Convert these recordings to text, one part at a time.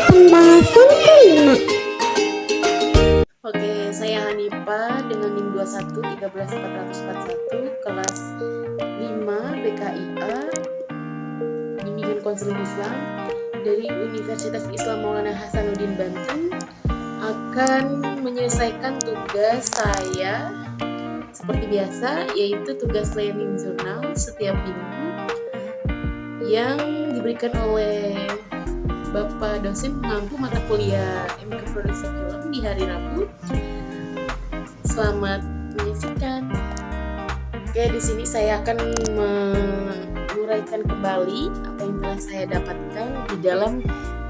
Pembahasan kelima. Oke, saya Hanipa dengan NIM 21 13441 kelas 5 BKIA Bimbingan Konseling Islam dari Universitas Islam Maulana Hasanuddin Banten akan menyelesaikan tugas saya seperti biasa, yaitu tugas learning journal setiap minggu yang diberikan oleh Bapak dosen pengampu mata kuliah MK Produksi Film di hari Rabu. Selamat menyaksikan. Oke, di sini saya akan menguraikan kembali apa yang telah saya dapatkan di dalam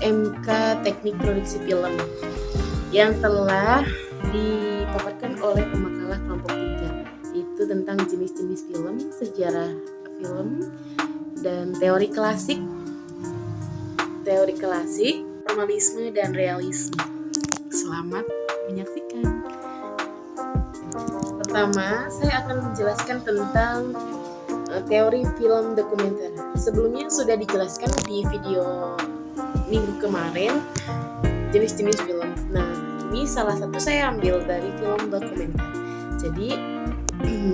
MK Teknik Produksi Film yang telah dipaparkan oleh pemakalah kelompok 3, yaitu tentang jenis-jenis film, sejarah film, dan teori klasik, formalisme, dan realisme. Selamat menyaksikan. Pertama, saya akan menjelaskan tentang teori film dokumenter. Sebelumnya sudah dijelaskan di video minggu kemarin jenis-jenis film. Nah, ini salah satu saya ambil dari film dokumenter. Jadi,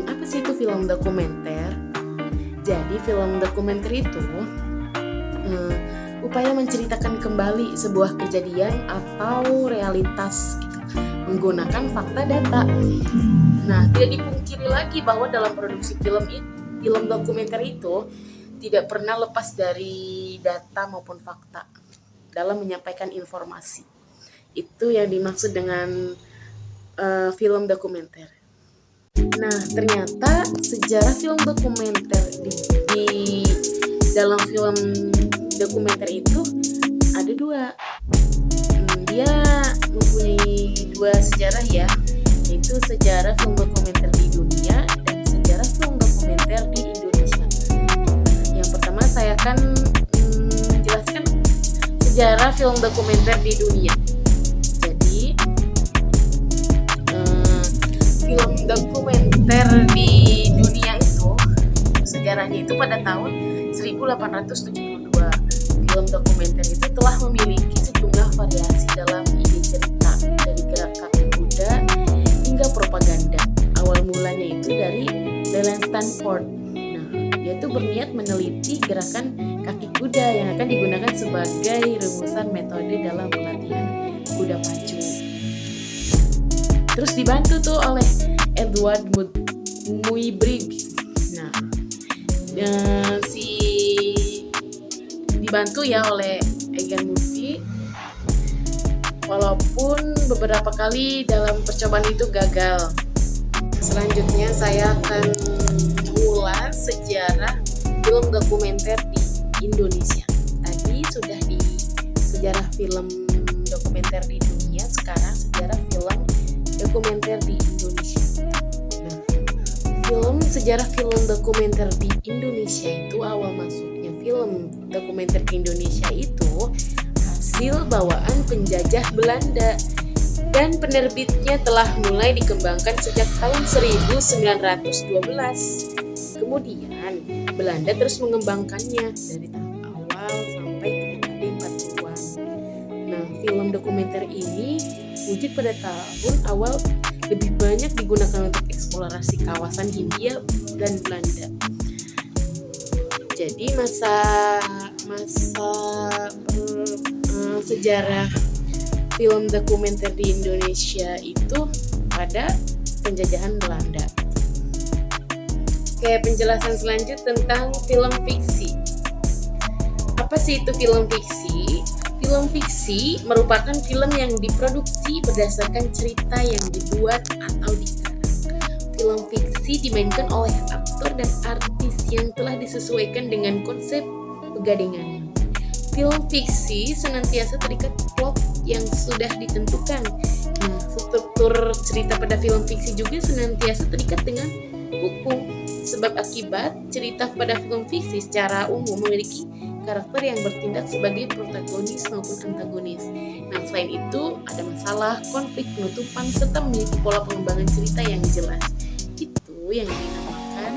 apa sih itu film dokumenter? Jadi, film dokumenter itu upaya menceritakan kembali sebuah kejadian atau realitas gitu, menggunakan fakta data. Nah, tidak dipungkiri lagi bahwa dalam produksi film dokumenter itu tidak pernah lepas dari data maupun fakta dalam menyampaikan informasi. Itu yang dimaksud dengan film dokumenter. Nah, ternyata sejarah film dokumenter di dalam film dokumenter itu ada dua. Dia mempunyai dua sejarah ya, yaitu sejarah film dokumenter di dunia dan sejarah film dokumenter di Indonesia. Yang pertama saya akan menjelaskan sejarah film dokumenter di dunia. Jadi film dokumenter di dunia itu sejarahnya itu pada tahun 1872. Film dokumenter itu telah memiliki sejumlah variasi dalam ide cerita, dari gerak kaki kuda hingga propaganda. Awal mulanya itu dari Leland Stanford. Nah, dia itu berniat meneliti gerakan kaki kuda yang akan digunakan sebagai rumusan metode dalam pelatihan kuda pacu. Terus dibantu tuh oleh Edward Muybridge. Nah, dibantu ya oleh Egan Murphy, walaupun beberapa kali dalam percobaan itu gagal. Selanjutnya saya akan mengulas sejarah film dokumenter di Indonesia. Tadi sudah di sejarah film dokumenter di dunia, sekarang sejarah film dokumenter di Indonesia. Nah, sejarah film dokumenter di Indonesia itu awal masuknya film dokumenter ke Indonesia itu hasil bawaan penjajah Belanda, dan penerbitnya telah mulai dikembangkan sejak tahun 1912. Kemudian Belanda terus mengembangkannya dari tahun awal sampai ke dekade 40-an. Nah, film dokumenter ini wujud pada tahun awal lebih banyak digunakan untuk eksplorasi kawasan Hindia dan Belanda. Jadi masa sejarah film dokumenter di Indonesia itu pada penjajahan Belanda. Oke, penjelasan selanjut tentang film fiksi. Apa sih itu film fiksi? Film fiksi merupakan film yang diproduksi berdasarkan cerita yang dibuat atau dikarang. Film fiksi dimainkan oleh aktor dan artis yang telah disesuaikan dengan konsep pegadengan. Film fiksi senantiasa terikat plot yang sudah ditentukan. Nah, struktur cerita pada film fiksi juga senantiasa terikat dengan hukum. Sebab akibat cerita pada film fiksi secara umum memiliki karakter yang bertindak sebagai protagonis maupun antagonis. Nah, selain itu ada masalah, konflik, penutupan, serta memiliki pola pengembangan cerita yang jelas. Itu yang dinamakan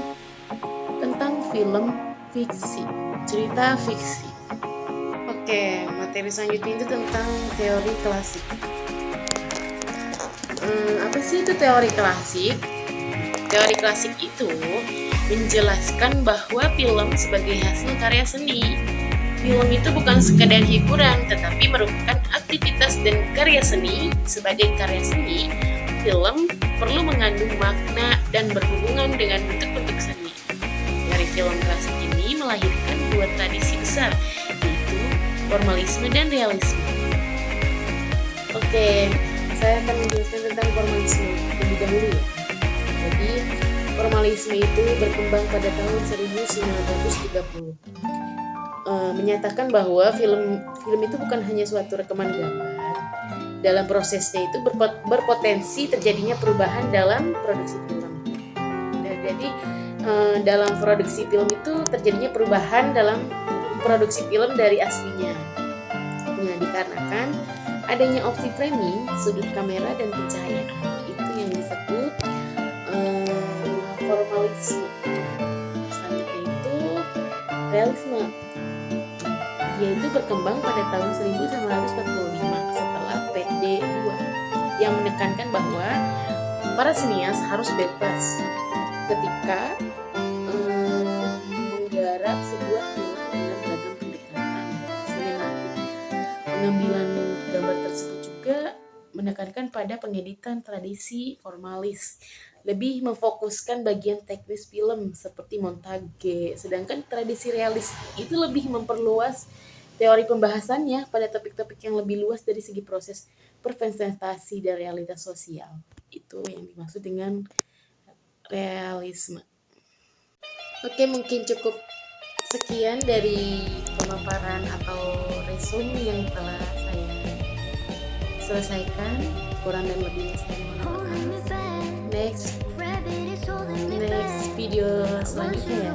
tentang film fiksi, cerita fiksi. Oke, materi selanjutnya itu tentang teori klasik. Apa sih itu teori klasik? Teori klasik itu menjelaskan bahwa film sebagai hasil karya seni. Film itu bukan sekedar hiburan, tetapi merupakan aktivitas dan karya seni. Sebagai karya seni, film perlu mengandung makna dan berhubungan dengan bentuk-bentuk seni. Teori film klasik ini melahirkan dua tradisi besar, yaitu formalisme dan realisme. Oke, saya akan menjelaskan tentang formalisme lebih dahulu ya. Jadi, formalisme itu berkembang pada tahun 1930. Menyatakan bahwa film itu bukan hanya suatu rekaman gambar. Dalam prosesnya itu berpotensi terjadinya perubahan dalam produksi film. Nah, jadi dalam produksi film itu terjadinya perubahan dalam produksi film dari aslinya. Nah, dikarenakan adanya opsi framing, sudut kamera dan pencahayaan, itu yang disebut formalisme. Selanjutnya itu realisme, yaitu berkembang pada tahun 1945 setelah PD2 yang menekankan bahwa para sinias harus bebas ketika menggarap sebuah film dengan beragam pendekatan sinematik. Pengambilan gambar tersebut juga menekankan pada pengeditan tradisi formalis, lebih memfokuskan bagian teknis film seperti montage, sedangkan tradisi realis itu lebih memperluas teori pembahasannya pada topik-topik yang lebih luas dari segi proses presentasi dan realitas sosial. Itu yang dimaksud dengan realisme. Oke, mungkin cukup sekian dari pemaparan atau resume yang telah saya selesaikan. Kurang dan lebihnya saya mohon maaf. Next video selanjutnya ya.